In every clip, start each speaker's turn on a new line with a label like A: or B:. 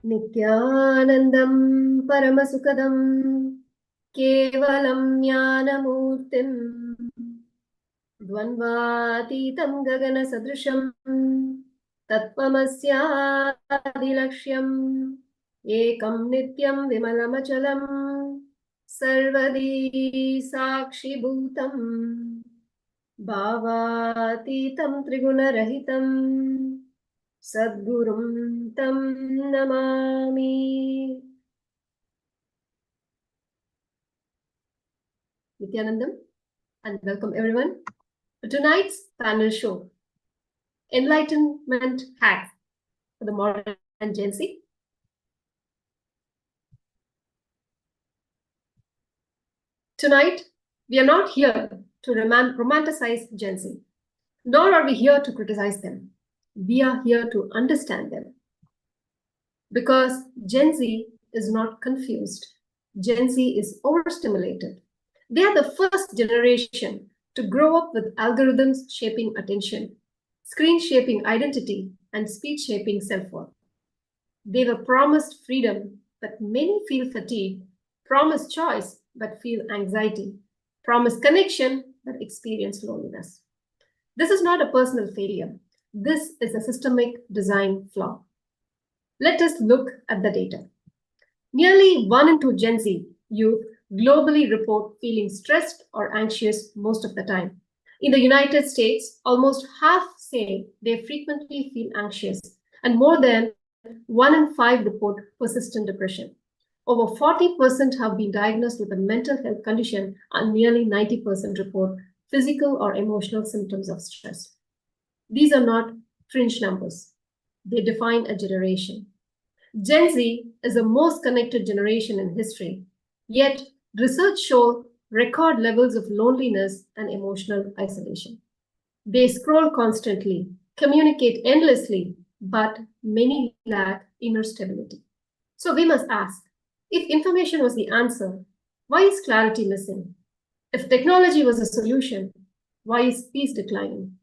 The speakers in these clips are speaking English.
A: Nithyanandam Paramasukadam Kevalam Jnanamurtim Dvanvatitam Gagana Sadrisham Tattvamasyaadilakshyam Ekam Nityam Vimalamachalam Sarvadi Sakshi Bhutam Bhavatitam Trigunarahitam Sadgurum Tam Namami. Nithyanandam, and welcome everyone to tonight's panel show, Enlightenment Hacks for the Modern Gen Z. Tonight, we are not here to romanticize Gen Z, nor are we here to criticize them. We are here to understand them. Because Gen Z is not confused. Gen Z is overstimulated. They are the first generation to grow up with algorithms shaping attention, screen shaping identity, and speech shaping self-worth. They were promised freedom, but many feel fatigued, promised choice, but feel anxiety, promised connection, but experience loneliness. This is not a personal failure. This is a systemic design flaw. Let us look at the data. Nearly 1 in 2 Gen Z youth globally report feeling stressed or anxious most of the time. In the United States, almost half say they frequently feel anxious, and more than 1 in 5 report persistent depression. Over 40% have been diagnosed with a mental health condition, and nearly 90% report physical or emotional symptoms of stress. These are not fringe numbers. They define a generation. Gen Z is the most connected generation in history, yet research shows record levels of loneliness and emotional isolation. They scroll constantly, communicate endlessly, but many lack inner stability. So we must ask, if information was the answer, why is clarity missing? If technology was a solution, why is peace declining?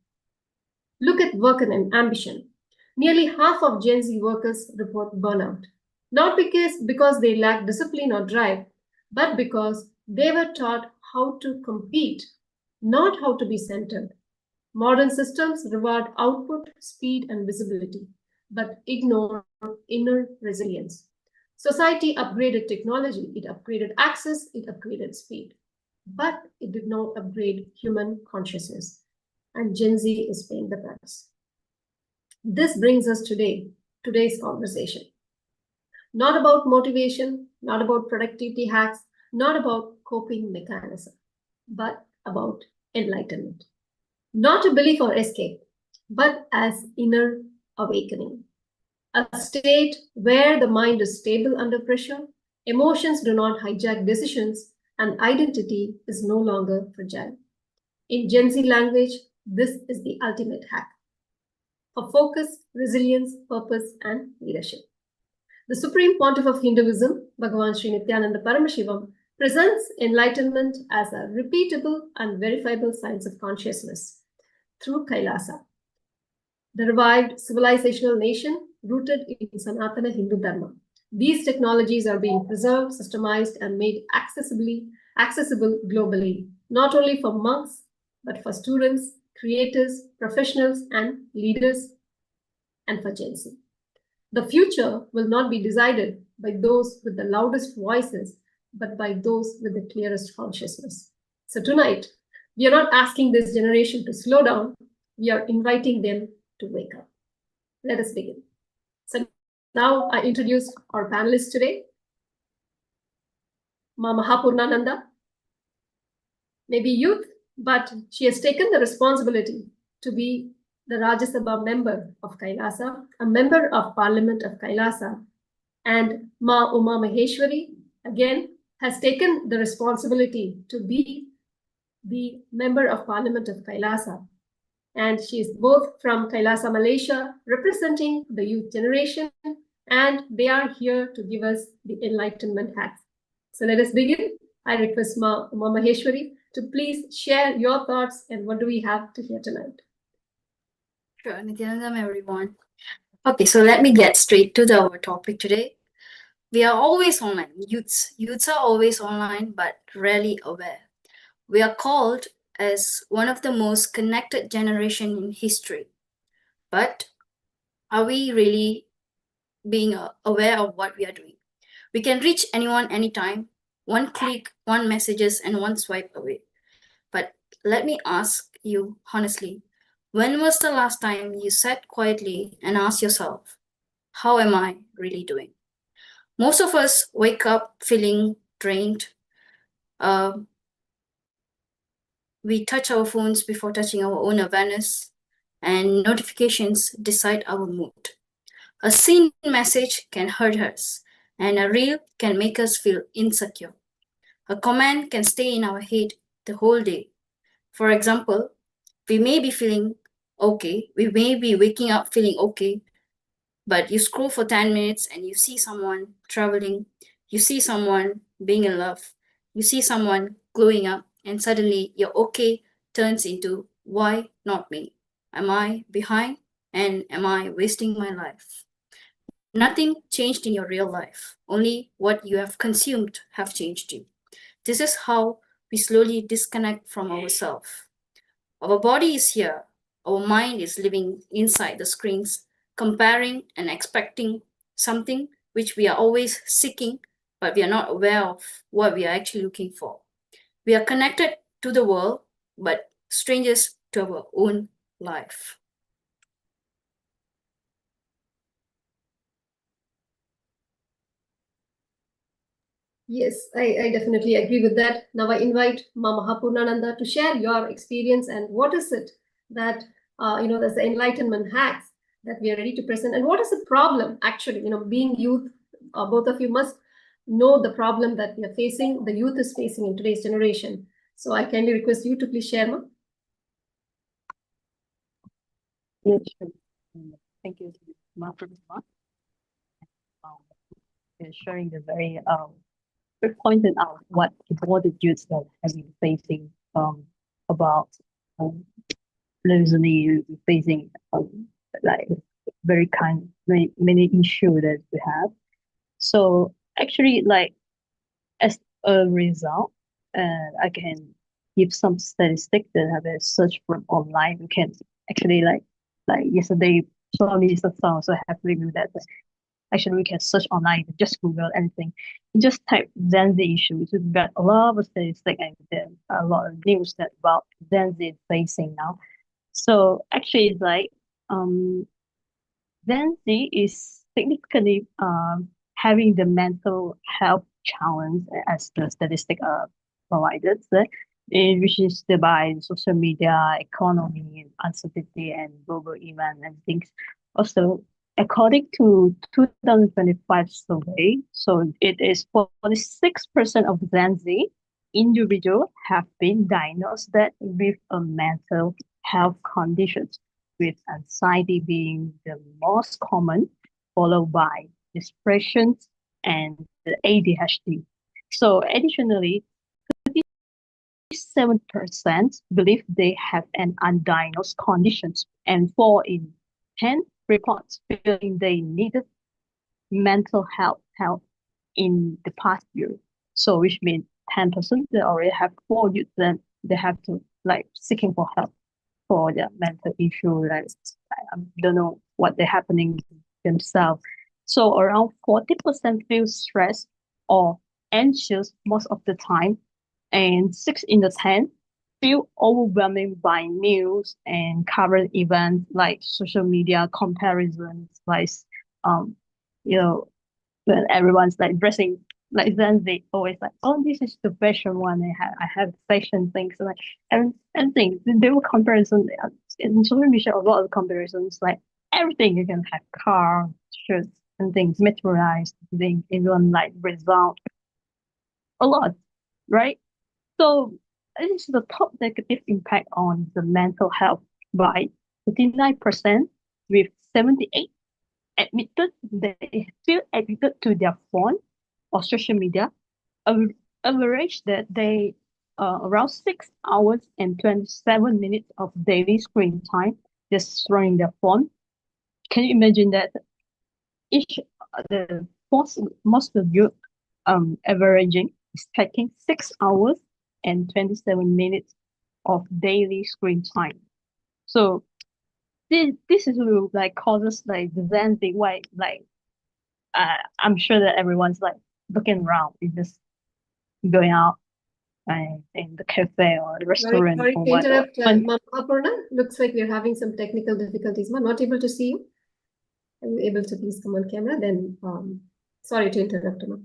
A: Look at work and ambition. Nearly half of Gen Z workers report burnout, not because they lack discipline or drive, but because they were taught how to compete, not how to be centered. Modern systems reward output, speed, and visibility, but ignore inner resilience. Society upgraded technology, it upgraded access, it upgraded speed, but it did not upgrade human consciousness. And Gen Z is paying the price. This brings us today's conversation. Not about motivation, not about productivity hacks, not about coping mechanism, but about enlightenment. Not a belief or escape, but as inner awakening. A state where the mind is stable under pressure, emotions do not hijack decisions, and identity is no longer fragile. In Gen Z language, this is the ultimate hack for focus, resilience, purpose, and leadership. The Supreme Pontiff of Hinduism, Bhagavan Sri Nithyananda Paramashivam, presents enlightenment as a repeatable and verifiable science of consciousness through Kailasa, the revived civilizational nation rooted in Sanatana Hindu Dharma. These technologies are being preserved, systemized, and made accessible globally, not only for monks, but for students, creators, professionals, and leaders, and for Gen Z. The future will not be decided by those with the loudest voices, but by those with the clearest consciousness. So tonight, we are not asking this generation to slow down, we are inviting them to wake up. Let us begin. So now I introduce our panelists today. Ma Mahapurnananda, maybe youth, but she has taken the responsibility to be the Rajya Sabha member of Kailasa, a member of Parliament of Kailasa, and Ma Uma Maheshwari, again, has taken the responsibility to be the member of Parliament of Kailasa. And she is both from Kailasa, Malaysia, representing the youth generation, and they are here to give us the enlightenment hacks. So let us begin. I request Ma Uma Maheshwari to please share your thoughts and what do we have to hear tonight.
B: Sure, Nithyanandam, everyone. Okay, so let me get straight to our topic today. We are always online. Youths are always online, but rarely aware. We are called as one of the most connected generation in history. But are we really being aware of what we are doing? We can reach anyone anytime, one click, one messages, and one swipe away. But let me ask you honestly, when was the last time you sat quietly and asked yourself, how am I really doing? Most of us wake up feeling drained. Uh, we touch our phones before touching our own awareness, and notifications decide our mood. A seen message can hurt us, and a reel can make us feel insecure. A comment can stay in our head the whole day. For example, we may be feeling okay, we may be waking up feeling okay, but you scroll for 10 minutes and you see someone traveling, you see someone being in love, you see someone glowing up, and suddenly your okay turns into why not me? Am I behind? And am I wasting my life? Nothing changed in your real life, only what you have consumed have changed you. This is how we slowly disconnect from ourselves. Our body is here, our mind is living inside the screens, comparing and expecting something which we are always seeking, but we are not aware of what we are actually looking for. We are connected to the world, but strangers to our own life.
A: Yes, I definitely agree with that. Now I invite Mama Hapurnananda to share your experience and what is it that there's the enlightenment hacks that we are ready to present, and what is the problem actually? Being youth, both of you must know the problem that we are facing, the youth is facing in today's generation. So I kindly request you to please share, Ma.
C: Yes, sure. Thank you, Mark, sharing the very good pointed out what the youths that have been facing about um recently facing like very many issues that we have. So actually, like as a result, I can give some statistics that have been searched from online. You can actually like yesterday saw me some songs so happily with that. Actually, we can search online, just Google anything. You just type Gen Z issues. We've got a lot of statistics and then a lot of news that about Gen Z facing now. So actually, it's like Gen Z is significantly having the mental health challenge as the statistic provided, which is the by social media, economy, uncertainty, and global event and things. Also, according to 2025 survey, so it is 46% of Gen Z individuals have been diagnosed with a mental health condition, with anxiety being the most common, followed by depression and the ADHD. So additionally, 7% believe they have an undiagnosed condition, and 4 in 10 reports feeling they needed mental health help in the past year. So which means 10% they already have 4 youth, then they have to like seeking for help for their mental issue. Like I don't know what they're happening themselves. So around 40% feel stressed or anxious most of the time, and 6 in the 10 feel overwhelming by news and current events like social media comparisons, like um, you know, when everyone's like dressing like then they always like, oh, this is the fashion one. I have fashion things like and things. They will comparison in social media. A lot of comparisons like everything you can have car, shirts, and things materialized. Things even like result a lot, right? So this is the top negative impact on the mental health by 39%, with 78 admitted they feel addicted to their phone or social media, average that they around 6 hours and 27 minutes of daily screen time just throwing their phone. can you imagine that each the most of you averaging is taking 6 hours and 27 minutes of daily screen time. So this is what like causes like the Zen thing. Why like I'm sure that everyone's like looking around, it's just going out in the cafe or the restaurant
A: Sorry
C: or
A: to
C: what.
A: interrupt,
C: When,
A: Mama Aparna. Looks like we're having some technical difficulties. Ma, not able to see you. Are you able to please come on camera? Then, sorry to interrupt, Ma.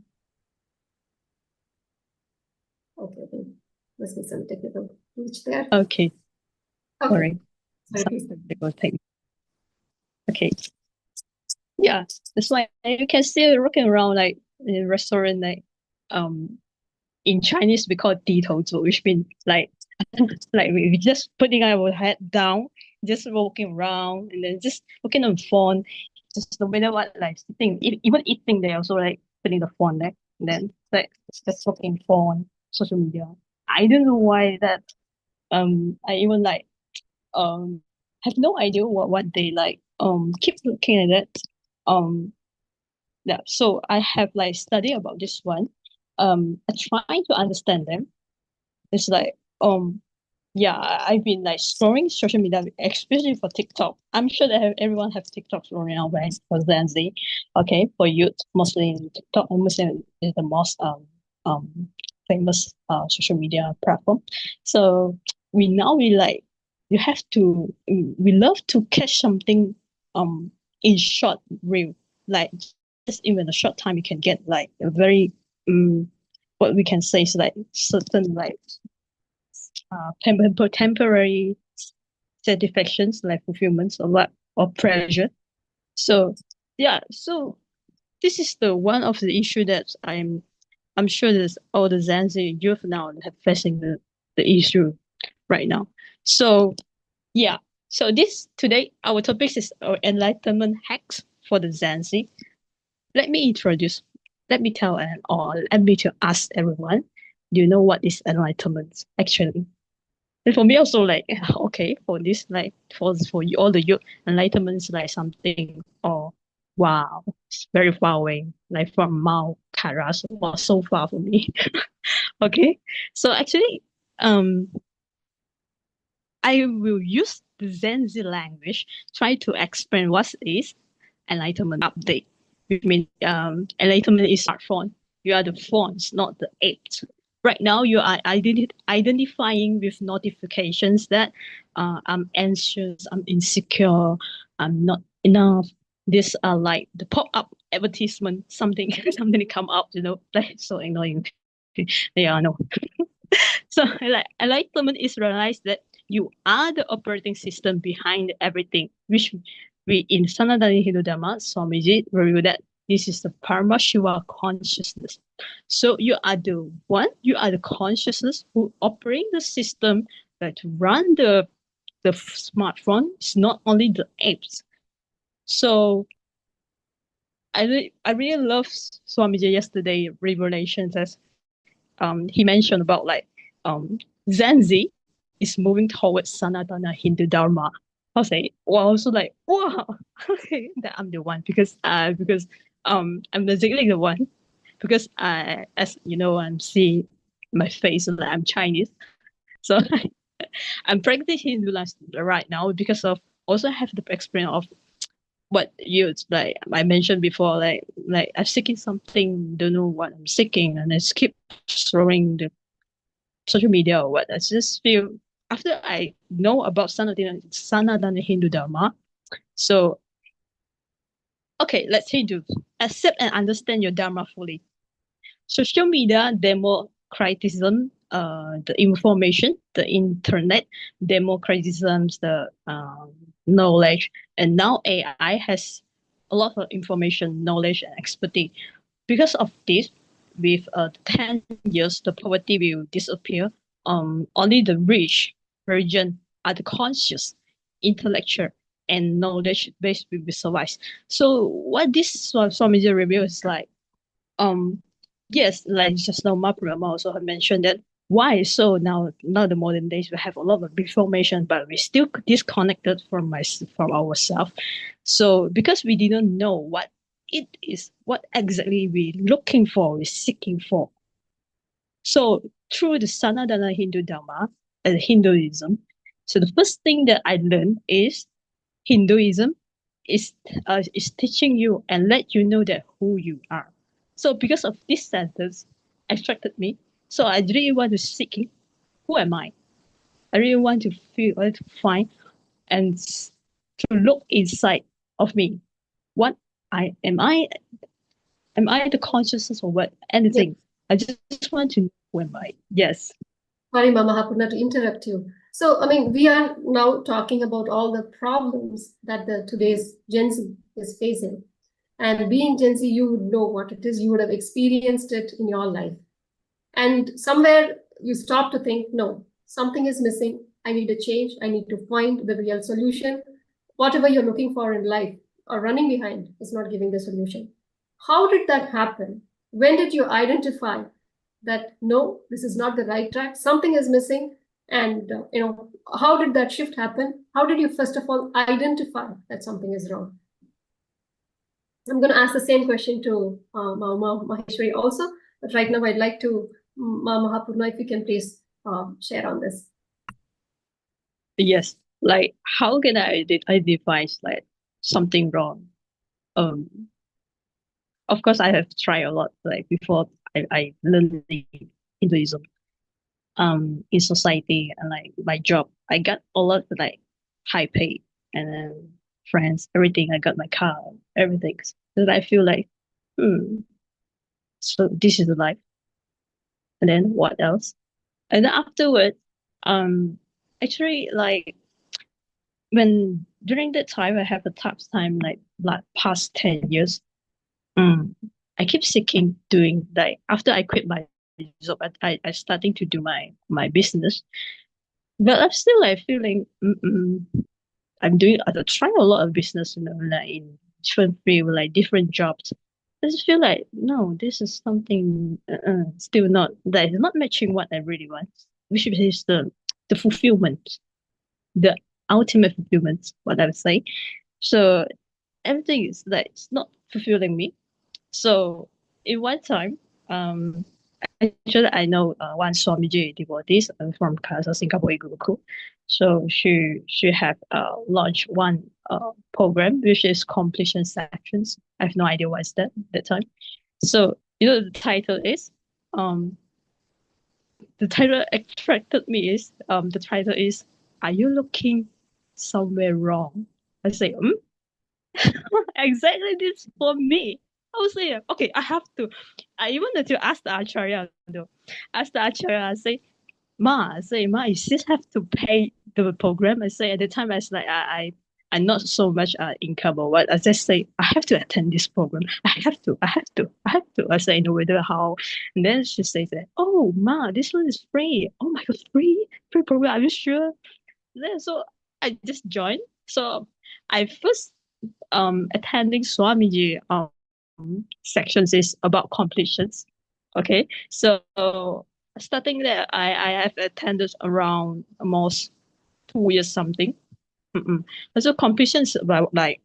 A: Okay, okay. Must be some technical glitch there.
C: okay,
A: Okay.
C: sorry.
A: Sorry, please.
C: Okay. Yeah, it's like you can see looking around like in a restaurant like in Chinese we call it 低头族, which means like like we just putting our head down, just walking around and then just looking on phone, just no matter what, like sitting, even eating, they also like putting the phone there, and then like just looking phone, social media. I don't know why that I even like have no idea what they like keep looking at that. Yeah, so I have like studied about this one. I trying to understand them. It's like yeah, I've been like scrolling social media, especially for TikTok. I'm sure that everyone have TikTok rolling out, right? For Gen Z, okay, for youth, mostly in TikTok. I'm Muslim is the most famous social media platform. So we like you have to we love to catch something in short reel, like just even a short time you can get like a very what we can say is like certain like temporary satisfactions like fulfillments or what or pleasure. So yeah, so this is the one of the issue that I'm sure there's all the Zanzi youth now have facing the issue right now. So yeah, so this today our topic is enlightenment hacks for the Zanzi. Let me introduce, let me tell or let me to ask everyone, do you know what is enlightenment actually? And for me also like okay, for this like for you, all the youth, enlightenment is like something oh wow, it's very far away, like from Mount Kailasa, wow, so far for me. Okay, so actually I will use the Zenzi language try to explain what is enlightenment update, which means enlightenment is smartphone. You are the phones, not the apes. Right now, you are identifying with notifications that I'm anxious, I'm insecure, I'm not enough. These are like the pop-up advertisement, something something come up, like so annoying. Yeah, no. So like enlightenment is realize that you are the operating system behind everything, which we in Sanatana Hindu Dharma, Swamiji review that this is the Paramashiva consciousness. So you are the one, you are the consciousness who operate the system that run the smartphone. It's not only the apps. So I really love Swamiji yesterday revelations as he mentioned about like Zenzi is moving towards Sanatana Hindu Dharma. I was like, wow, also like, wow, okay, that I'm the one because I'm basically the one because as you know I'm seeing my face like I'm Chinese. So I'm practicing Hindu lifestyle right now because of also have the experience of what you like I mentioned before, like I'm seeking something, don't know what I'm seeking, and I just keep scrolling the social media or what. I just feel after I know about Sanatana Hindu Dharma. So okay, let's Hindu. Accept and understand your Dharma fully. Social media democratism, the information, the internet democratisms, the knowledge, and now AI has a lot of information, knowledge, and expertise. Because of this, with 10 years, the poverty will disappear. Only the rich region are the conscious, intellectual, and knowledge base will be survive. So what this Swamiji review is like, yes, like just now Maprama also had mentioned that why? So now the modern days we have a lot of information, but we're still disconnected from ourselves. So because we didn't know what it is, what exactly we're looking for, we're seeking for. So through the Sanatana Hindu Dharma and Hinduism, so the first thing that I learned is Hinduism is teaching you and let you know that who you are. So because of this sentence attracted me, so I really want to seek who am I? I really want to feel, to find, and to look inside of me. What I am I? Am I the consciousness or what? Anything? I just want to know who am I? Yes.
A: Sorry, Mama Hapurna, to interrupt you. So, I mean, we are now talking about all the problems that today's Gen Z is facing. And being Gen Z, you would know what it is. You would have experienced it in your life. And somewhere you stop to think, no, something is missing. I need a change. I need to find the real solution. Whatever you're looking for in life or running behind is not giving the solution. How did that happen? When did you identify that, no, this is not the right track, something is missing? And how did that shift happen? How did you first of all identify that something is wrong? I'm going to ask the same question to Mama Maheshwari also, but right now I'd like to Mama Hapurna, if you can please share on this.
C: Yes. Like, how can I identify like something wrong? Of course, I have tried a lot. Like before, I learned Hinduism. In society and like my job, I got a lot of like high pay and then friends, everything. I got my car, everything. So I feel like, so this is the life. And then what else? And then afterwards, actually like when during that time I have a tough time like past 10 years. I keep seeking doing like after I quit my job, I starting to do my business, but I'm still like feeling I'm trying a lot of business, like in different field, like different jobs. I just feel like no, this is something still not that is not matching what I really want, which is the fulfillment, the ultimate fulfillment, what I would say. So everything is like it's not fulfilling me. So in one time, actually I know one Swamiji devotees from Kailasa, Singapore Guru. So she have launched one program which is completion sections. I have no idea what's that time. So the title is the title attracted me is the title is Are You Looking Somewhere Wrong? I say exactly this for me. I was saying, okay, I have to. I even had to ask the Acharya though. Ask the Acharya, I say, I say, you still have to pay the program. I say at the time I was like, I'm not so much income or what. I just say, I have to attend this program. I have to. I say, no matter how. And then she says that, oh, this one is free. Oh my God, free program. Are you sure? Then so I just joined. So I first attending Swamiji sections is about completions. Okay, so starting there, I have attended around almost 2 years something. And so completions about like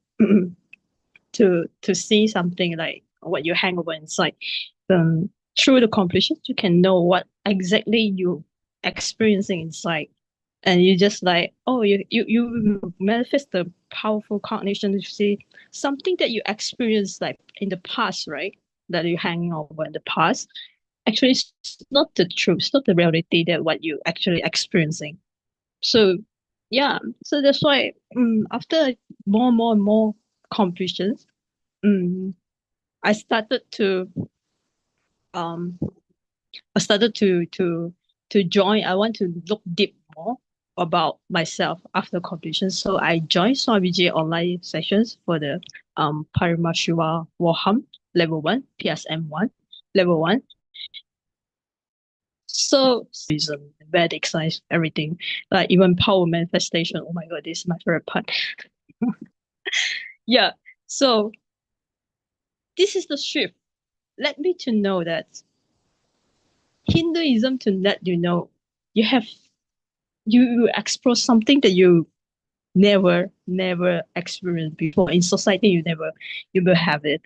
C: to see something like what you hang over inside. Through the completions, you can know what exactly you experiencing inside, and you just like you manifest the powerful cognition to see something that you experienced like in the past, right? That you hanging over in the past. Actually, it's not the truth. It's not the reality that what you actually experiencing. So yeah, so that's why after more and more completions, I started to um I started to join. I want to look deep more about myself after completion. So I joined Swamiji online sessions for the Paramashiva Warham level 1, PSM1 level 1. So Vedic science, everything, like even power manifestation. Oh my God, this is my favorite part. Yeah. So this is the shift. Let me to know that Hinduism to let you know you explore something that you never experienced before in society. You will have it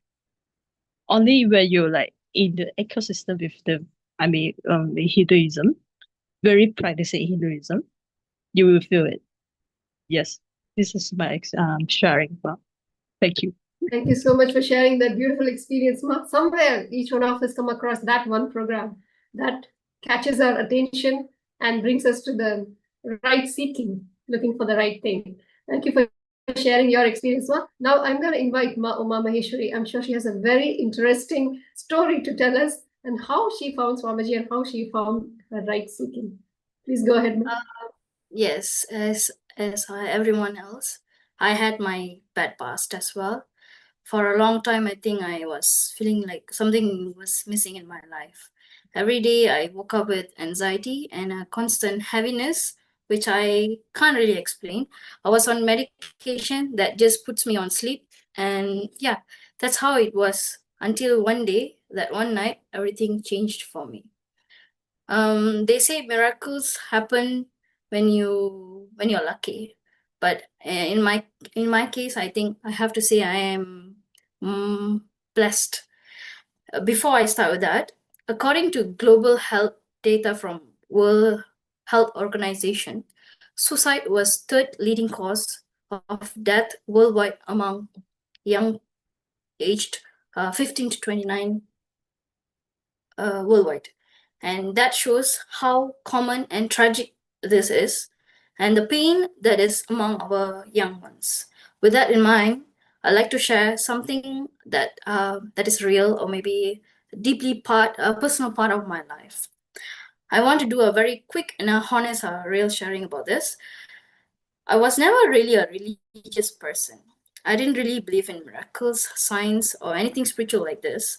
C: only when you're like in the ecosystem with the Hinduism, very practicing Hinduism, you will feel it. Yes, this is my sharing. Well, thank you.
A: Thank you so much for sharing that beautiful experience. Somewhere, each one of us come across that one program that catches our attention and brings us to the right seeking, looking for the right thing. Thank you for sharing your experience, Ma. Now I'm going to invite Uma Maheshwari. I'm sure she has a very interesting story to tell us and how she found Swamiji and how she found her right seeking. Please go ahead, Ma.
B: Yes, as everyone else, I had my bad past as well. For a long time, I think I was feeling like something was missing in my life. Every day, I woke up with anxiety and a constant heaviness, which I can't really explain. I was on medication that just puts me on sleep. And yeah, that's how it was until one day, that one night, everything changed for me. They say miracles happen when you're lucky, but in my case, I think I have to say I am blessed. Before I start with that, according to global health data from World Health Organization, suicide was third leading cause of death worldwide among young aged 15 to 29 worldwide. And that shows how common and tragic this is, and the pain that is among our young ones. With that in mind, I'd like to share something that is real or maybe deeply a personal part of my life. I want to do a very quick and a honest, real sharing about this. I was never really a religious person. I didn't really believe in miracles, signs, or anything spiritual like this.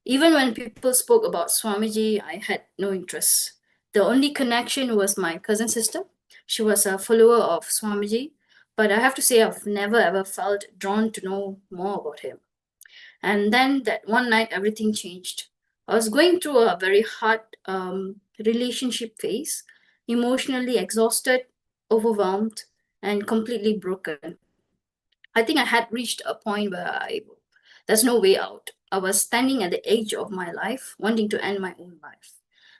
B: Even when people spoke about Swamiji, I had no interest. The only connection was my cousin sister. She was a follower of Swamiji, but I have to say I've never ever felt drawn to know more about him. And then that one night, everything changed. I was going through a very hard relationship phase, emotionally exhausted, overwhelmed, and completely broken. I think I had reached a point where there's no way out. I was standing at the edge of my life, wanting to end my own life.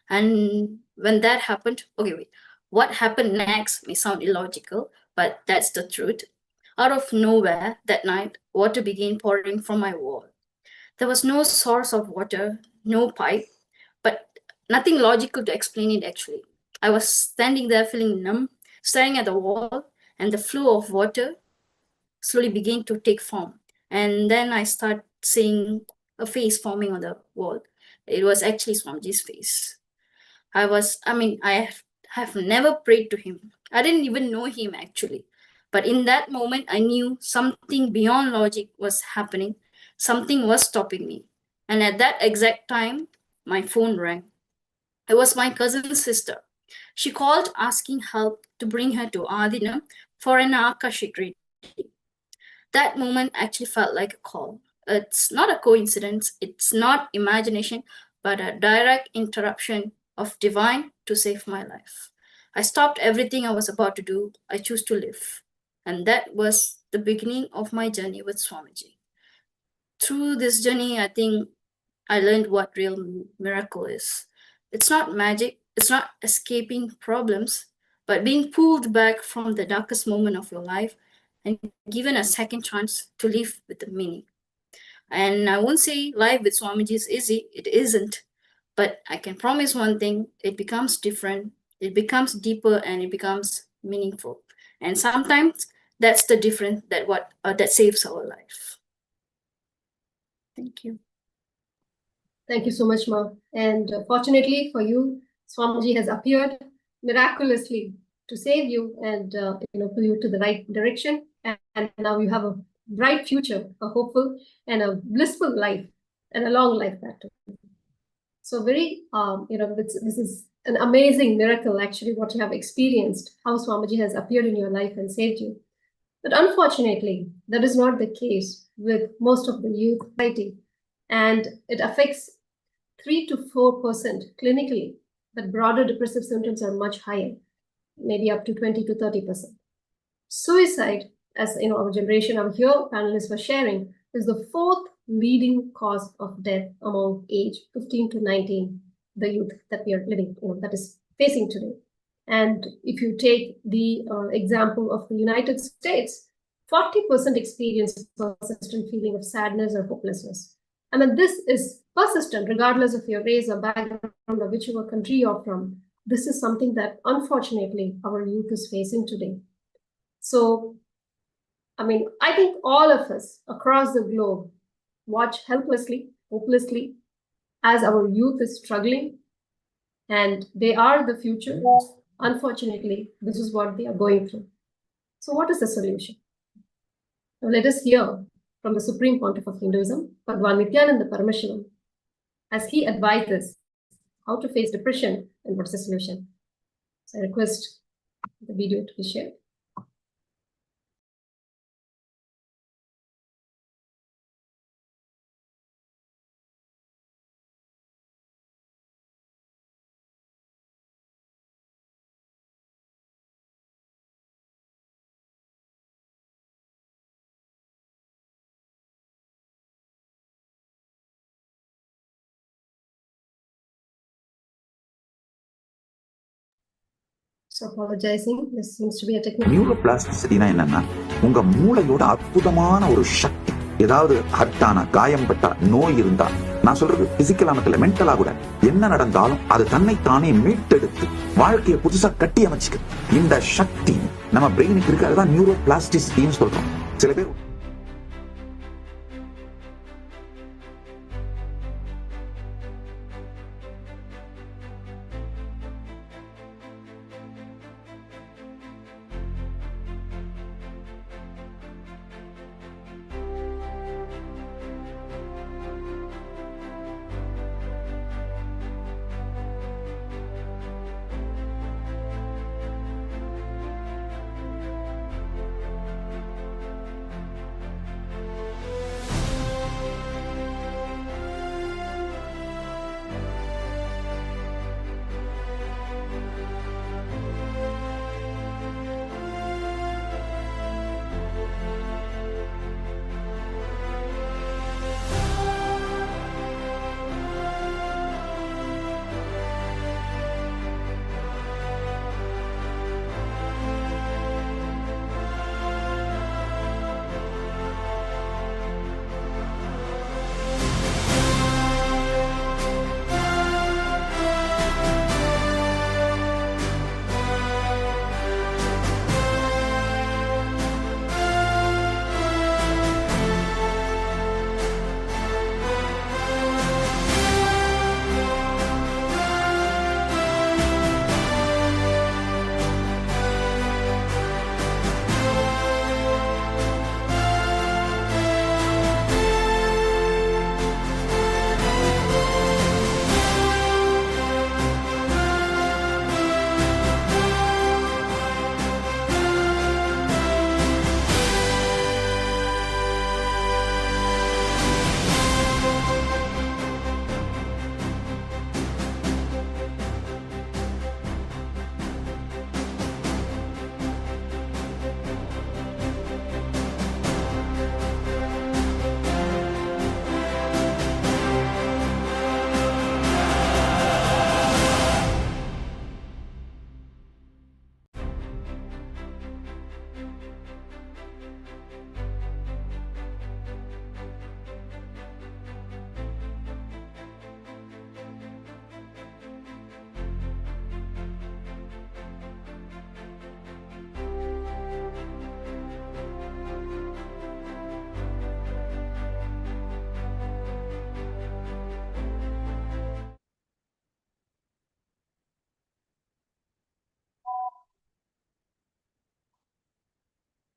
B: And when that happened, okay, wait, what happened next may sound illogical, but that's the truth. Out of nowhere, that night, water began pouring from my wall. There was no source of water, no pipe, but nothing logical to explain it actually. I was standing there feeling numb, staring at the wall, and the flow of water slowly began to take form. And then I start seeing a face forming on the wall. It was actually Swamiji's face. I have never prayed to him. I didn't even know him actually. But in that moment, I knew something beyond logic was happening. Something was stopping me. And at that exact time, my phone rang. It was my cousin's sister. She called asking help to bring her to Adina for an Akashic reading. That moment actually felt like a call. It's not a coincidence, it's not imagination, but a direct interruption of divine to save my life. I stopped everything I was about to do. I chose to live. And that was the beginning of my journey with Swamiji. Through this journey, I think I learned what real miracle is. It's not magic, it's not escaping problems, but being pulled back from the darkest moment of your life and given a second chance to live with the meaning. And I won't say life with Swamiji is easy, it isn't. But I can promise one thing, it becomes different, it becomes deeper, and it becomes meaningful. And sometimes that's the difference that saves our life. Thank you.
A: Thank you so much, Ma. And fortunately for you, Swamiji has appeared miraculously to save you and pull you to the right direction. And now you have a bright future, a hopeful and a blissful life, and a long life that too. So very, this is an amazing miracle, actually, what you have experienced, how Swamiji has appeared in your life and saved you. But unfortunately, that is not the case with most of the youth society, and it affects 3 to 4% clinically, but broader depressive symptoms are much higher, maybe up to 20 to 30%. Suicide, as our generation of here panelists were sharing, is the 4th leading cause of death among age 15 to 19, the youth that we are living, that is facing today. And if you take the example of the United States, 40% experience persistent feeling of sadness or hopelessness. I mean, this is persistent regardless of your race or background or whichever country you're from. This is something that unfortunately our youth is facing today. So, I mean, I think all of us across the globe watch helplessly, hopelessly, as our youth is struggling, and they are the future. Unfortunately, this is what they are going through. So what is the solution? Now let us hear from the Supreme Pontiff of Hinduism, Bhagavan Nithyananda Paramashivam, as he advises how to face depression and what's the solution. So I request the video to be shared. So apologizing, this seems to be a technical.
D: நியூரோபிளாஸ்டிசிட்டினா என்னன்னா உங்க மூளையோட அற்புதமான ஒரு சக்தி. ஏதாவது ஹர்ட்டான காயம்பட்டா நோய் இருந்தா, நான் சொல்றது பிசிக்கலா மட்டும் இல்ல, மென்டலா கூட என்ன நடந்தாலும் அது தன்னைத்தானே மீட்டெடுத்து வாழ்க்கையை புதுசா கட்டி அமைச்சுக்கு இந்த சக்தி நம்ம பிரெயினுக்கு இருக்கு. அதுதான் நியூரோபிளாஸ்டிசிட்டின்னு சொல்றோம். சில பேர்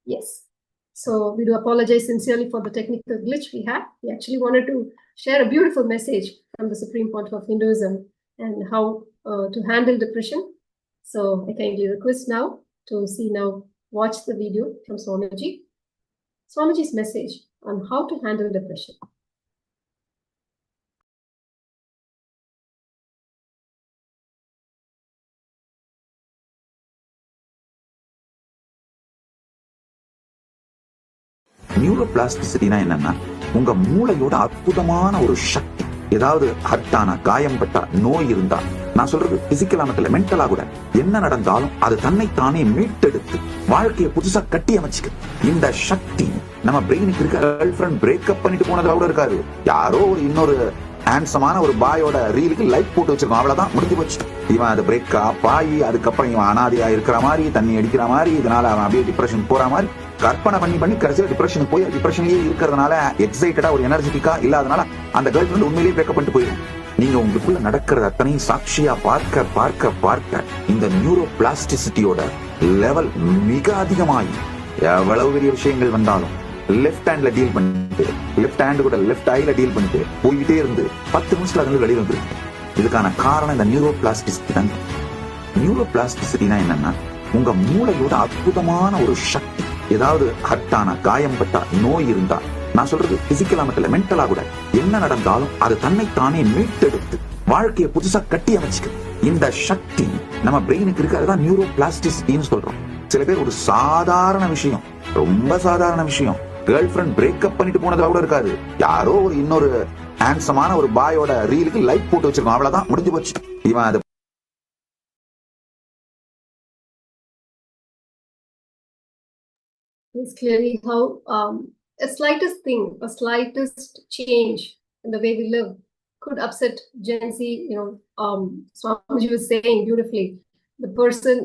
A: Yes. So we do apologize sincerely for the technical glitch we had. We actually wanted to share a beautiful message from the Supreme Pontiff of Hinduism and how to handle depression. So I kindly request now to watch the video from Swamiji. Swamiji's message on how to handle depression.
D: நியூரோபிளாஸ்டிசிட்டினா என்னன்னா உங்க மூளையோட அற்புதமான ஒரு சக்தி. ஏதாவது ஹர்ட்டான காயம்பட்ட நோய் இருந்தா, நான் சொல்றது பிசிக்கலா மட்டும் இல்ல, மென்டலா கூட, என்ன நடந்தாலும் அது தன்னைத்தானே மீட்டெடுத்து வாழ்க்கையை புதுசா கட்டி அமைச்சுக்கு. இந்த சக்தி நம்ம பிரெயினுக்கு இருக்க. கேர்ள் ஃபிரெண்ட் பிரேக்கப் பண்ணிட்டு போனதுல கூட இருக்காது. யாரோ ஒரு இன்னொரு ஹேண்ட்ஸமான ஒரு பாயோட ரீலுக்கு லைக் போட்டு வச்சிருக்கோம், அவ்வளவுதான், முடிஞ்சு போச்சு. இவன் அது பிரேக்கப் ஆகி அதுக்கப்புறம் இவன் அனாதையா இருக்கிற மாதிரி, தண்ணி அடிக்கிற மாதிரி, இதனால அவன் அப்படியே டிப்ரெஷன் போற மாதிரி கற்பனை பண்ணி கடைசியில் டிப்ரெஷன் போய் டிப்ரெஷன்லயே இருக்கிறதுனால எக்ஸைட்டடா ஒரு எனர்ஜெட்டிக்கா இல்லாதனால அந்த கேர்ள் ஃபிரெண்ட் உண்மையிலேயே பிரேக்கப் பண்ணிட்டு போயிடும். நீங்க உங்களுக்குள்ள நடக்கிறது அத்தனையும் சாட்சியா பார்க்க பார்க்க பார்க்க இந்த நியூரோ பிளாஸ்டிசிட்டியோட லெவல் மிக அதிகமாகி எவ்வளவு பெரிய விஷயங்கள் வந்தாலும் லெஃப்ட் ஹேண்ட்ல டீல் பண்ணிட்டு, லெஃப்ட் ஹேண்ட் கூட லெஃப்ட் ஐல டீல் பண்ணிட்டு போய்கிட்டே இருந்து 10 நிமிஷத்துல அது வெளியே வந்துருக்கு. இதுக்கான காரணம் இந்த நியூரோ பிளாஸ்டிசிட்டி தான். நியூரோ பிளாஸ்டிசிட்டினா என்னன்னா உங்க மூளையோட அற்புதமான ஒரு சக்தி. ஏதாவது ஹர்ட்டான காயம்பட்ட நோய் இருந்தா, நான் சொல்றது பிசிக்கலா மட்டும் இல்ல, மென்டலா கூட, என்ன நடந்தாலும் அது தன்னைத்தானே மீட்டெடுத்து வாழ்க்கையை புதுசா கட்டி அமைச்சுக்கு. இந்த சக்தி நம்ம பிரெயினுக்கு இருக்கு. அதுதான் நியூரோ பிளாஸ்டிசிட்டின்னு சொல்றோம். சில பேர் ஒரு சாதாரண விஷயம், ரொம்ப சாதாரண விஷயம், கேர்ள் ஃபிரெண்ட் பிரேக்கப் பண்ணிட்டு போனதுல கூட இருக்காது. யாரோ ஒரு இன்னொரு ஹேண்ட்ஸமான ஒரு பாயோட ரீலுக்கு லைக் போட்டு வச்சிருக்கோம், அவ்வளவுதான், முடிஞ்சு போச்சு. இவன் அது
A: It's clearly how a slightest thing, a slightest change in the way we live could upset Gen Z. Swamiji was saying beautifully, the person,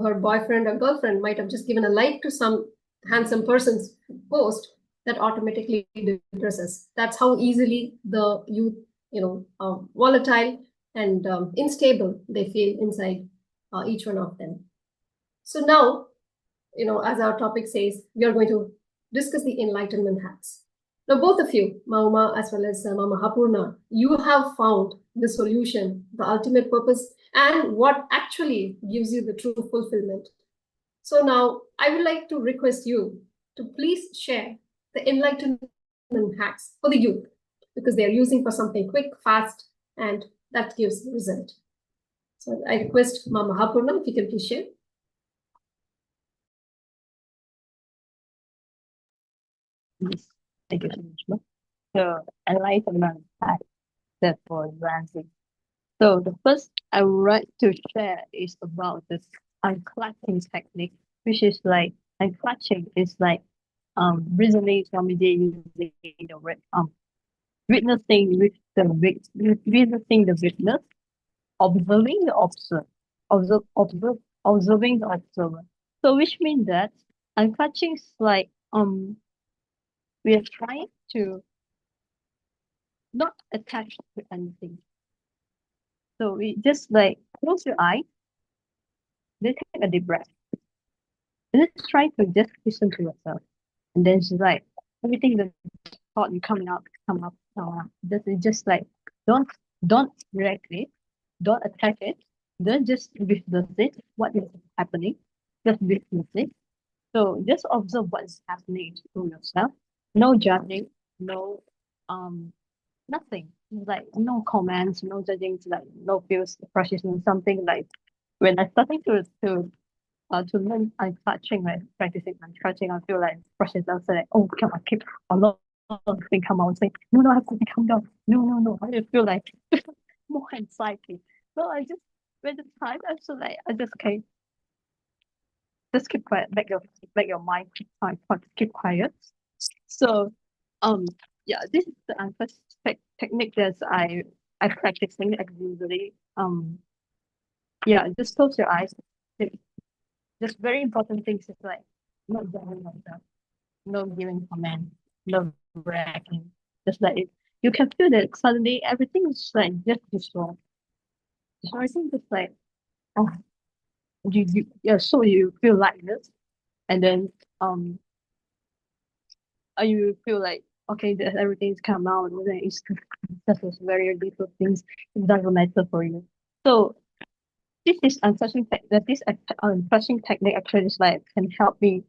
A: her boyfriend or girlfriend might have just given a like to some handsome person's post that automatically depresses. That's how easily the youth, volatile and unstable they feel inside each one of them. So now, as our topic says, we are going to discuss the enlightenment hacks. Now, both of you, Mauma as well as Mama Hapurna, you have found the solution, the ultimate purpose, and what actually gives you the true fulfillment. So now, I would like to request you to please share the enlightenment hacks for the youth, because they are using for something quick, fast, and that gives result. So I request Mama Hapurna, if you can please share.
C: Yes, thank you so much, ma'am. So enlightenment hack that for advancing. So the first I would like to share is about this unclutching technique, which is like unclutching is like recently somebody using the word witnessing with the witnessing the witness, observing the observing the observer. So which means that unclutching is like we are trying to not attach to anything. So we just like close your eyes, then take a deep breath, and then try to just listen to yourself. And then it's like everything that thought you come up. Just like don't react it, don't attack it, then just witness it, what is happening, just witness it. So just observe what is happening to yourself. No judging, no nothing. Like no comments, no judging, like no feels frustration, something like when I starting to learn unclutching, like practicing unclutching, I feel like frustration. I was like, oh, come on, keep a lot of things come out. Say, no, I have to calm down. No. I just feel like more anxiety. So I just with the time I feel like I just okay, just keep quiet, make your mind keep quiet. So yeah, this is the technique that I practicing usually. Yeah, just close your eyes. Just very important things is like not judging yourself, no giving comment, no bragging. Just like you can feel that suddenly everything is like just dissolved. So I think it's like oh so you feel like this, and then you feel like okay, that everything's come out, and then it's just very little things. It doesn't matter for you. So this is untouching this untouching technique actually is like can help me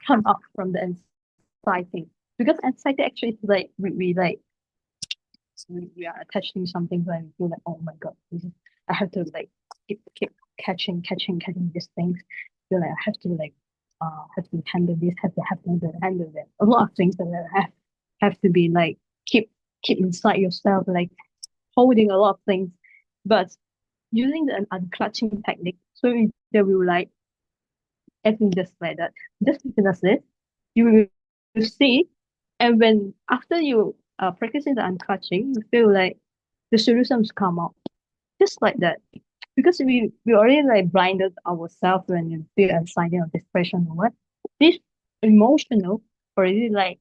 C: come up from the anxiety, because anxiety actually is like we like we are attaching something when we feel like oh my god, I have to like keep catching these things. Feel like I have to like have to handle this, have to handle that. A lot of things that have to be like keep inside yourself, like holding a lot of things. But using the unclutching technique, so they will like acting just like that, just witness it. You will see, and when after you practicing the unclutching, you feel like the solutions come out just like that. Because we already like blinded ourselves when you feel anxiety or depression or what. This emotional already like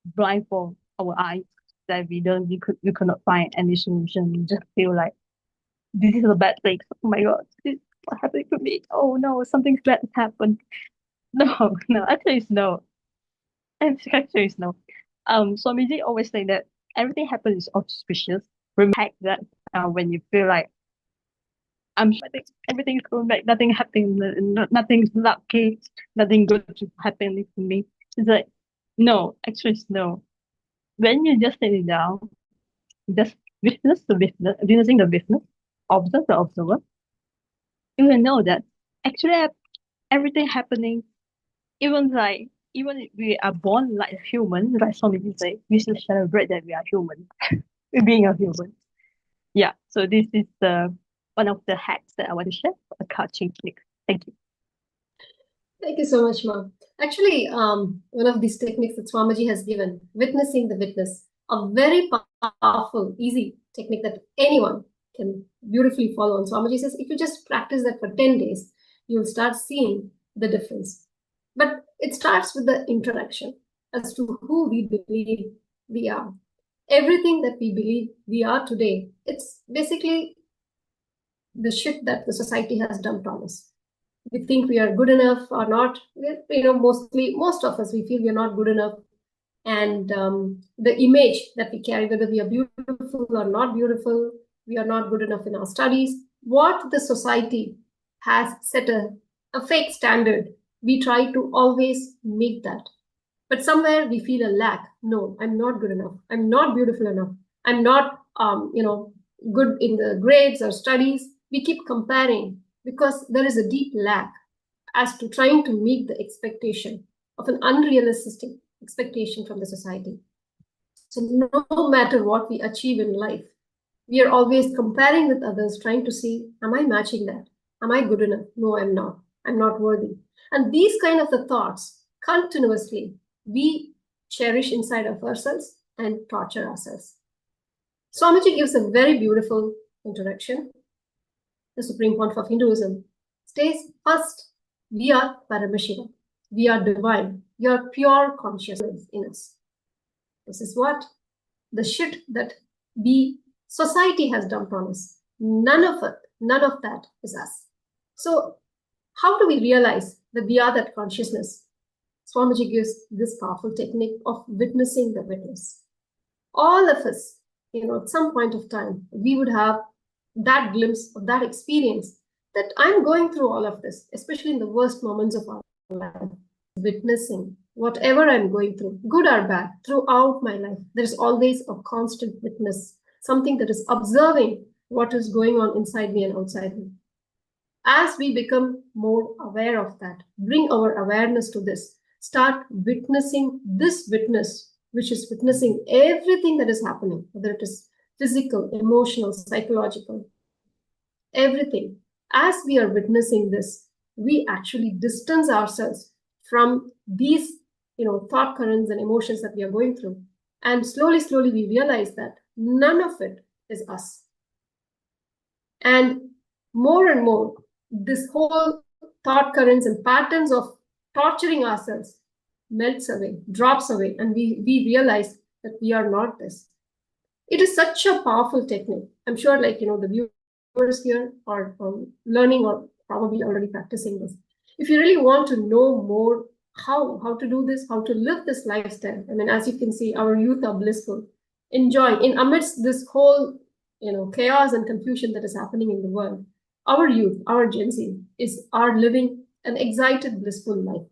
C: blindfold our eyes that we could not find any solution. We just feel like this is a bad thing. Oh my god, this is what happened to me. Oh no, something bad happened. No, no, actually it's no. Actually it's no. Swamiji always say that everything happens is auspicious. Remember that when you feel like I think everything's going back, nothing happening, nothing's lucky, nothing good to happen to me. It's like no, actually it's no. When you just sit it down, just witnessing the witness, observe the observer, you will know that actually everything happening, even if we are born like a human, like some people say, we should celebrate that we are human, being a human. Yeah, so this is the one of the hacks that I want to share for the coaching technique. Thank you.
A: Thank you so much, ma'am. Actually, one of these techniques that Swamiji has given, witnessing the witness, a very powerful, easy technique that anyone can beautifully follow. And Swamiji says, if you just practice that for 10 days, you'll start seeing the difference. But it starts with the interaction as to who we believe we are. Everything that we believe we are today, it's basically the shit that the society has dumped on us. We think we are good enough or not. Most of us, we feel we are not good enough. And the image that we carry, whether we are beautiful or not beautiful, we are not good enough in our studies. What the society has set a fake standard, we try to always meet that. But somewhere we feel a lack. No, I'm not good enough. I'm not beautiful enough. I'm not, good in the grades or studies. We keep comparing because there is a deep lack as to trying to meet the expectation of an unrealistic expectation from the society. So no matter what we achieve in life, we are always comparing with others, trying to see, am I matching that? Am I good enough? No, I'm not. I'm not worthy. And these kind of the thoughts continuously we cherish inside of ourselves and torture ourselves. Swamiji gives a very beautiful introduction. The Supreme Pontiff of Hinduism states, first, we are Paramashivam. We are divine. We are pure consciousness in us. This is what? The shit that society has dumped on us. None of that is us. So how do we realize that we are that consciousness? Swamiji gives this powerful technique of witnessing the witness. All of us, at some point of time, we would have that glimpse of that experience that I'm going through all of this, especially in the worst moments of our life, witnessing whatever I'm going through, good or bad, throughout my life. There's always a constant witness, something that is observing what is going on inside me and outside me. As we become more aware of that, bring our awareness to this, start witnessing this witness, which is witnessing everything that is happening, whether it is physical, emotional, psychological, everything. As we are witnessing this, we actually distance ourselves from these, thought currents and emotions that we are going through. And slowly, we realize that none of it is us. And more, this whole thought currents and patterns of torturing ourselves melts away, drops away, and we realize that we are not this. It is such a powerful technique. I'm sure, the viewers here are learning or probably already practicing this. If you really want to know more how to do this, how to live this lifestyle, as you can see, our youth are blissful, enjoying in amidst this whole, chaos and confusion that is happening in the world. Our youth, our Gen Z, are living an excited, blissful life.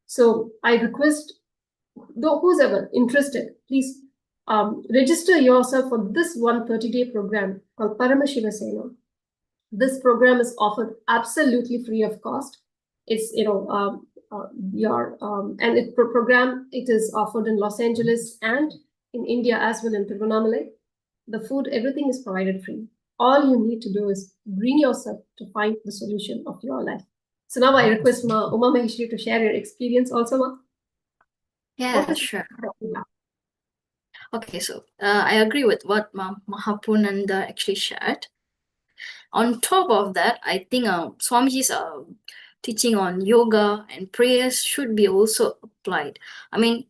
A: So I request who's ever interested, please register yourself for this 130-day program called Paramashiva Sena. This program is offered absolutely free of cost. It's and program, it is offered in Los Angeles and in India as well, in Tiruvannamalai. The food, everything is provided free. All you need to do is bring yourself to find the solution of your life. So now I request Ma Uma Maheshwari to share your experience also, Ma.
B: Yeah, sure. Okay, so I agree with what Mahapunanda actually shared. On top of that, I think Swamiji's teaching on yoga and prayers should be also applied. I mean,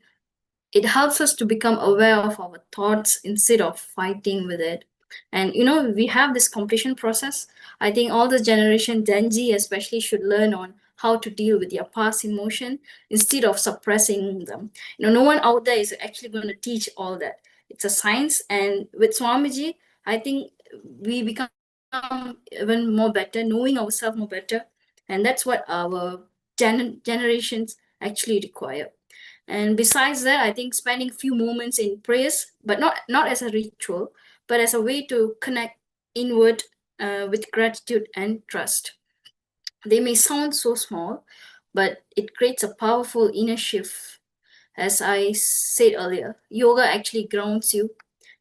B: it helps us to become aware of our thoughts instead of fighting with it. And we have this completion process. I think all the generation Gen Z especially should learn on how to deal with their past emotion instead of suppressing them. No one out there is actually going to teach all that. It's a science, and with Swamiji, I think we become even more better, knowing ourselves more better, and that's what our generations actually require. And besides that, I think spending few moments in prayers, but not as a ritual, but as a way to connect inward with gratitude and trust. They may sound so small, but it creates a powerful inner shift. As I said earlier, yoga actually grounds you,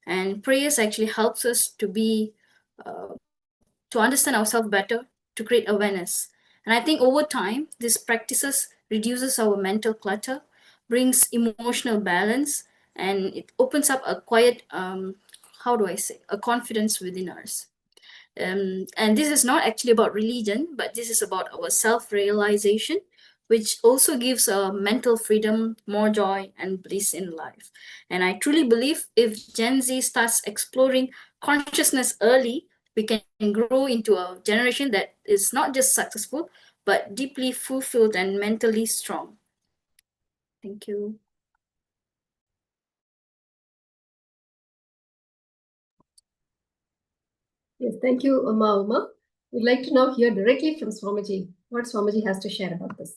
B: and prayers actually helps us to understand ourselves better, to create awareness. And I think over time, these practices reduces our mental clutter, brings emotional balance, and it opens up a quiet, a confidence within us. And this is not actually about religion, but this is about our self-realization, which also gives mental freedom, more joy, and bliss in life. And I truly believe if Gen Z starts exploring consciousness early, we can grow into a generation that is not just successful, but deeply fulfilled and mentally strong. Thank you.
A: Yes, thank you, Uma. We'd like to now hear directly from Swamiji what Swamiji has to share about this.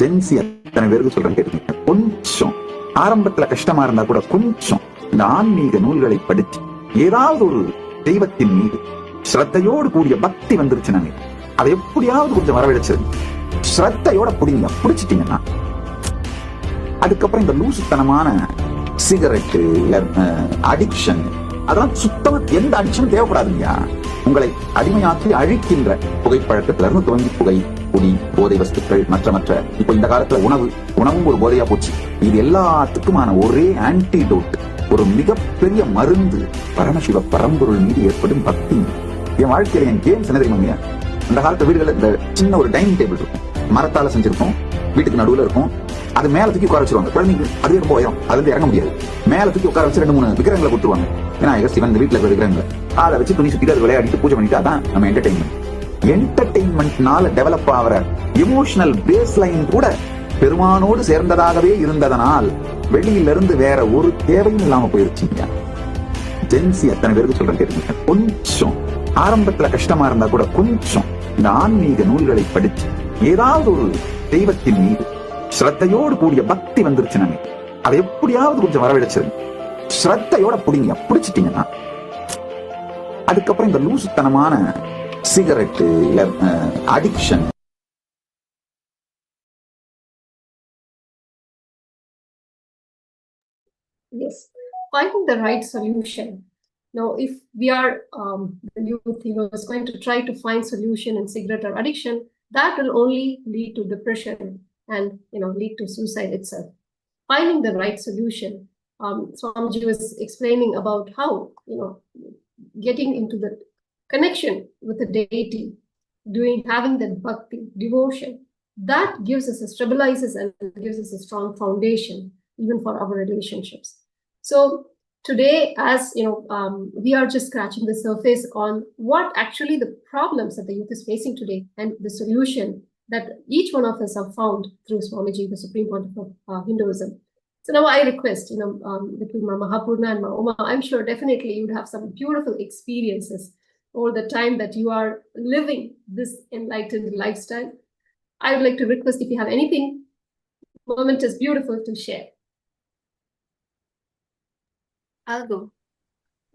D: Jency அத்தனை பேருக்கு சொல்றேன் கேட்டுக்கீங்க. கொஞ்சம் ஆரம்பத்துல கஷ்டமா இருந்தா கூட கொஞ்சம் இந்த ஆன்மீக நூல்களை படிச்சு ஏதாவது ஒரு தெய்வத்தின் மீது ஸ்ரத்தையோடு கூடிய பக்தி வந்துருச்சு, நாங்க அதை எப்படியாவது கொஞ்சம் வரவழைச்சது ஸ்ரத்தையோட பிடிச்சிட்டீங்கன்னா அதுக்கப்புறம் இந்த லூசுத்தனமான சிகரெட்டு, அடிக்ஷன், அதெல்லாம் சுத்தமா எந்த அடிக்ஷனும் தேவைப்படாதுங்கயா. உங்களை அடிமையாக்கி அழிக்கின்ற புகைப்பழக்கத்துல இருந்து துவங்கி புகை, குடி, போதை வஸ்துக்கள், மற்ற இப்ப இந்த காலத்துல உணவும் ஒரு போதையா போச்சு. இது எல்லாத்துக்குமான ஒரே ஆன்டிடோட், ஒரு மிகப்பெரிய மருந்து பரமசிவ பரம்பொருள் மீது ஏற்படும் பக்தி. என் வாழ்க்கையில என் கேம்ஸ் என்ன தெரியுமா, அந்த காலத்து வீடுகள் இந்த சின்ன ஒரு டைனிங் டேபிள் இருக்கும், மரத்தால செஞ்சிருக்கும், வீட்டுக்கு நடுவுல இருக்கும். அது மேல தூக்கி உட்கார வச்சிருவாங்க. குழந்தைங்க அதுவே ரொம்ப உயரம், அது வந்து இறங்க முடியாது. மேல தூக்கி உட்கார வச்சு 2-3 விக்கிரங்களை கொடுத்துருவாங்க. விநாயகர், சிவன், இந்த வீட்டுல இருக்கிற விக்கிரங்களை அதை வச்சு துணி சுத்திட்டு அது விளையாடிட்டு பூஜை பண்ணிட்டு, அதான் நம்ம என்டர்டெயின்மெண்ட்னால டெவலப் ஆகிற எமோஷனல் பேஸ் லைன் கூட பெருமானோடு சேர்ந்ததாகவே இருந்ததனால் வெளியிலிருந்து வேற ஒரு தேவையும் இல்லாம போயிருச்சுங்க. ஜென்சி அத்தனை பேருக்கு சொல்றேன் கேட்டுக்கீங்க. கொஞ்சம் ஆரம்பத்துல கஷ்டமா இருந்தா கூட கொஞ்சம் இந்த ஆன்மீக நூல்களை படிச்சு ஏதாவது ஒரு தெய்வத்தின் மீது ஸ்ரத்தையோடு கூடிய பக்தி வந்துருச்சு, நாங்க அதை எப்படியாவது கொஞ்சம் வரவழைச்சது ஸ்ரத்தையோட பிடிச்சிட்டீங்கன்னா அதுக்கப்புறம் இந்த லூசுத்தனமான cigarette, addiction,
A: Yes, finding the right solution. Now, if we are the youth, is going to try to find solution in cigarette or addiction, that will only lead to depression and lead to suicide itself. Finding the right solution. Swamiji was explaining about how getting into the connection with the deity, having that bhakti, devotion, that gives us stabilizes and gives us a strong foundation even for our relationships. So today, as we are just scratching the surface on what actually the problems that the youth is facing today and the solution that each one of us have found through Swamiji, the Supreme Pontiff of Hinduism. So now I request, between Mahapurna and Uma, I'm sure definitely you'd have some beautiful experiences all the time that you are living this enlightened lifestyle. I would like to request if you have anything momentous, beautiful to share.
B: I'll go.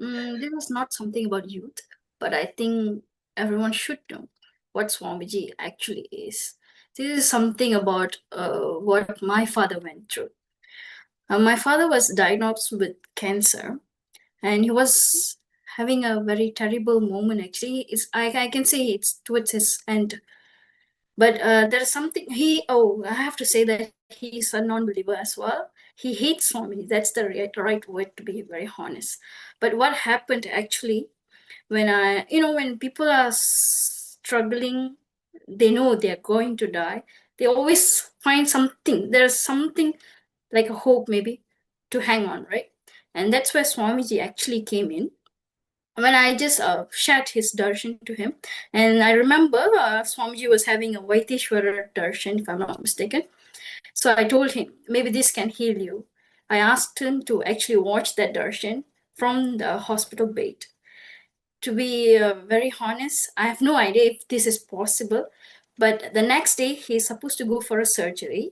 B: This was not something about youth, but I think everyone should know what Swamiji actually is. This is something about what my father went through. My father was diagnosed with cancer, and he was having a very terrible moment. Actually, I can say it's towards his end. But there's something I have to say that he's a non-believer as well. He hates Swami. That's the right word, to be very honest. But what happened actually when when people are struggling, they know they're going to die. They always find something. There's something like a hope maybe to hang on, right? And that's where Swamiji actually came in when I just shared his darshan to him. And I remember Swamiji was having a Vaiteshwara darshan, if I'm not mistaken. So I told him, maybe this can heal you. I asked him to actually watch that darshan from the hospital bed. To be very honest, I have no idea if this is possible. But the next day, he's supposed to go for a surgery.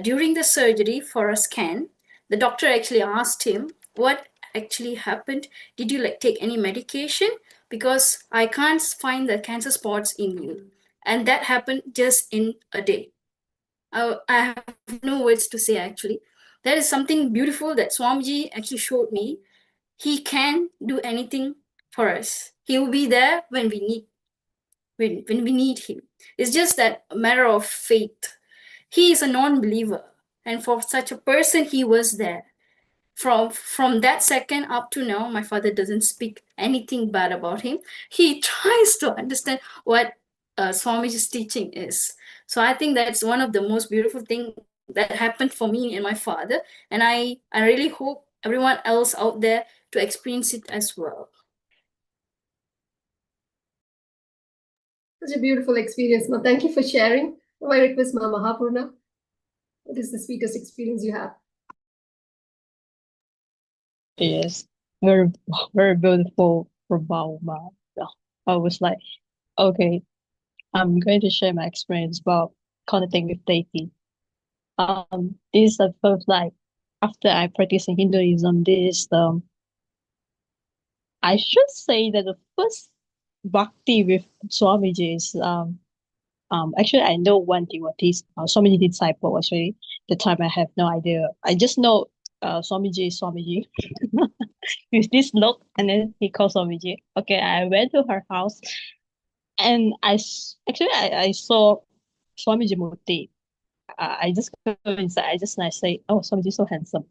B: During the surgery for a scan, the doctor actually asked him, what actually happened? Did you take any medication? Because I can't find the cancer spots in you. And that happened just in a day. I have no words to say actually. That is something beautiful that Swamiji actually showed me. He can do anything for us. He will be there when we need him. It's just that matter of faith. He is a non-believer, and for such a person, he was there. From that second up to now, my father doesn't speak anything bad about him. He tries to understand what Swamiji's teaching is. So I think that's one of the most beautiful things that happened for me and my father. And I really hope everyone else out there to experience it as well.
A: Such a beautiful experience. Now, thank you for sharing. My request, Ma Mahapurna, what is the sweetest experience you have?
C: Yes, very, very beautiful for Bauma. I was like, okay, I'm going to share my experience about connecting with deity. This is the first, like, after I practice in Hinduism, this is the, I should say that the first bhakti with Swamiji is, actually I know one devotee, Swamiji disciple, actually. The time I have no idea. I just know Swamiji is Swamiji with this look, and then he calls Swamiji. Okay, I went to her house, and actually I saw Swamiji Murti. I just go inside. I just like say, "Oh, Swamiji so handsome."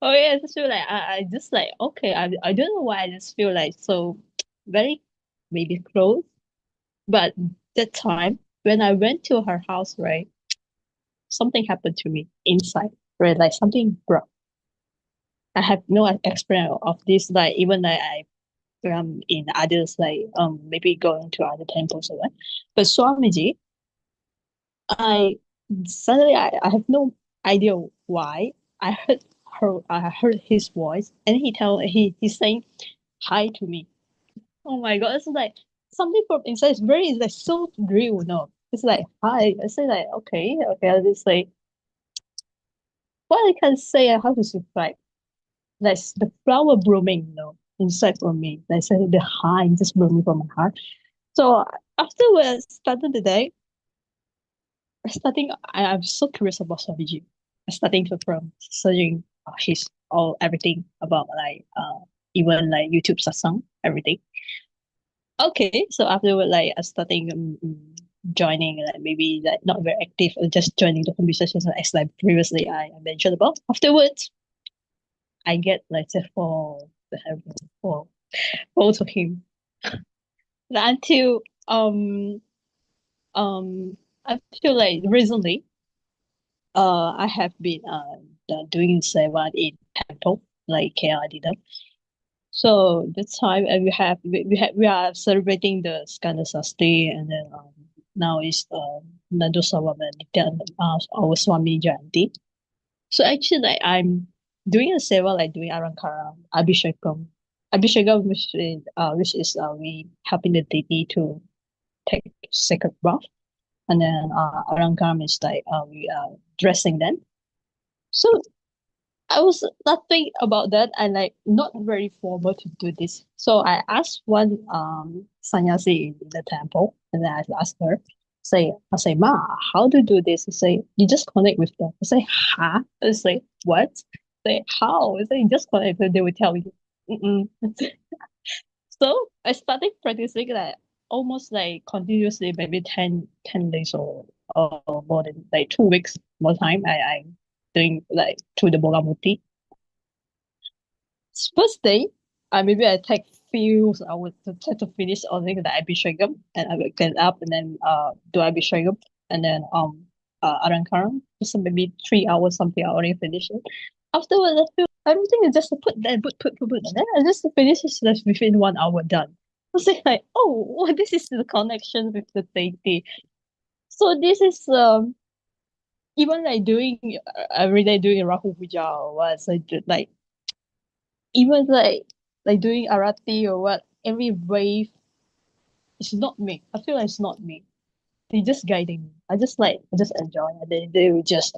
C: Oh yeah, I just feel like I just like okay. I don't know why I just feel like so very maybe close. But that time when I went to her house, right, something happened to me inside, right? Like something broke. I have no experience of this, like even like I in others like maybe going to other temples or what. But Swamiji, I suddenly I have no idea why. I heard his voice and he's saying hi to me. Oh my god, it's like something from inside is very it's like so real, no. It's like hi. I say like okay, I'll just say what I can say how to describe like the flower blooming, inside for me. Like say the hi just blooming from my heart. So afterwards started the day, I'm so curious about Swamiji. I starting to from searching his all everything about like even like YouTube satsang, everything. Okay, so afterward like I starting joining like maybe like not very active just joining the conversations as like previously I mentioned about. Afterwards, I get like say for both of him. Until um I feel like recently I have been doing seva in temple like KL did. So this time we are celebrating the Skanda Sasti, and then now is Nandosawa Nithyananda our Swami Jayanti. So actually like I'm doing a seva like doing Arankara Abhishekam. Abhishekam which is we helping the deity to take sacred bath, and then Arankam is like we are dressing them. So I was nothing about that. I like not very formal to do this. So I asked one sannyasi in the temple, and then I asked her, I say, Ma, how to do this? I say, you just connect with them. I say, huh? I say, what? I say, how? I say, you just connect with them, they will tell you. Mm-mm. So I started practicing like almost like continuously, maybe 10 days or more than like 2 weeks more time. I doing like to the Bogamurti. First day, maybe I take few hours to try to finish all the Abhishekam, and I will get up and then do Abhishekam, and then Arankaram, just maybe 3 hours something. I already finish it. Afterwards, I feel everything is just put there, put, and then I just finish it just within 1 hour done. I was like, oh, this is the connection with the deity. So this is even like doing every day doing Rahu Puja or what, so like even like doing arati or what, every wave is not me. I feel like it's not me. They just guiding me. I just enjoy it. They will just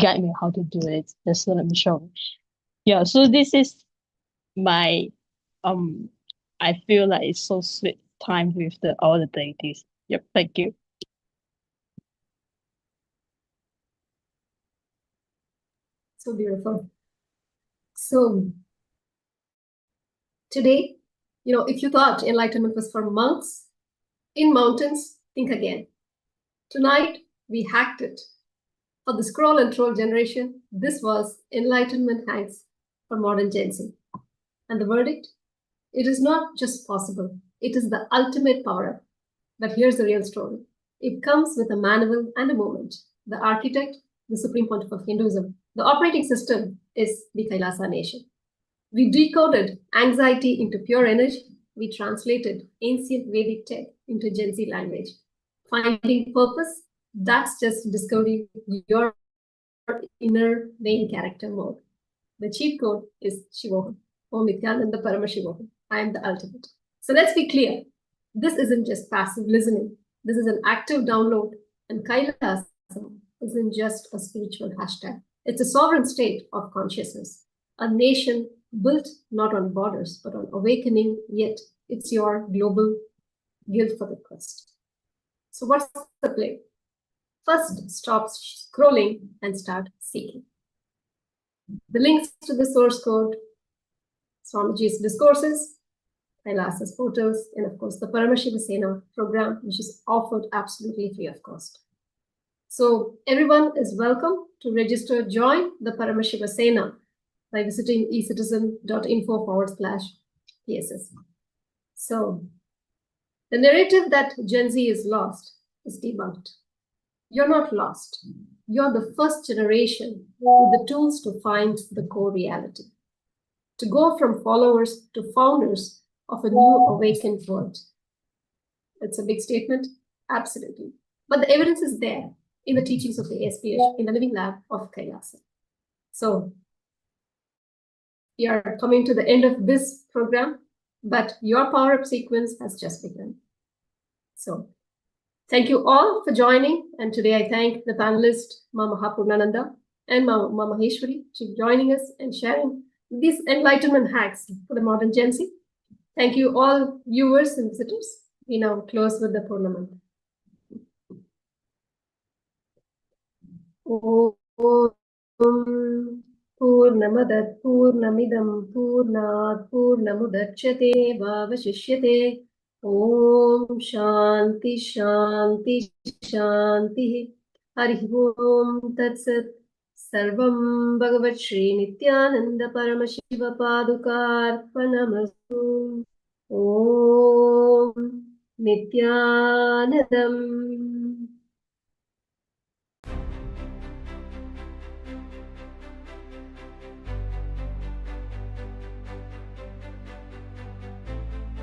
C: guide me how to do it. Just let me show me. Yeah, so this is my I feel like it's so sweet time with all the deities. Yep, thank you.
A: So beautiful. So today, if you thought enlightenment was for monks in mountains, think again. Tonight, we hacked it. For the scroll and troll generation, this was enlightenment hacks for modern Gen Z. And the verdict? It is not just possible, it is the ultimate power-up. But here's the real story. It comes with a manual and a moment. The architect, the Supreme Pontiff of Hinduism. The operating system is the Kailasa nation. We decoded anxiety into pure energy. We translated ancient Vedic tech into Gen Z language. Finding purpose, that's just discovering your inner main character mode. The cheat code is Shivoham. Om Nithyananda Paramashivam. I am the ultimate. So let's be clear. This isn't just passive listening. This is an active download. And Kailasa isn't just a spiritual hashtag. It's a sovereign state of consciousness. A nation built not on borders, but on awakening, yet it's your global guild for the quest. So what's the play? First, stop scrolling and start seeking. The links to the source code, Swamiji's discourses, Kailasa's photos, and of course the Paramashiva Sena program, which is offered absolutely free of cost. So everyone is welcome to register, join the Paramashiva Sena by visiting ecitizen.info/PSS. So the narrative that Gen Z is lost is debunked. You're not lost. You're the first generation with the tools to find the core reality. To go from followers to founders of a new awakened world. It's a big statement, absolutely. But the evidence is there in the teachings of the ASPH, in the living lab of Kailasa. So we are coming to the end of this program, but your power-up sequence has just begun. So thank you all for joining. And today I thank the panelists, Mama Purnananda and Mama Maheshwari, for joining us and sharing these enlightenment hacks for the modern Gen Z. Thank you all viewers and visitors. We now close with the Purnamanta. Om Purnamadat Purnamidam Purnat Purnamudachyate Vavashishyate. Om Shanti Shanti Shanti. Hari Om Tat Sat. Sarvam Bhagavan Sri Nithyananda Paramashivam Padukarpanamastu. Om Nithyanandam.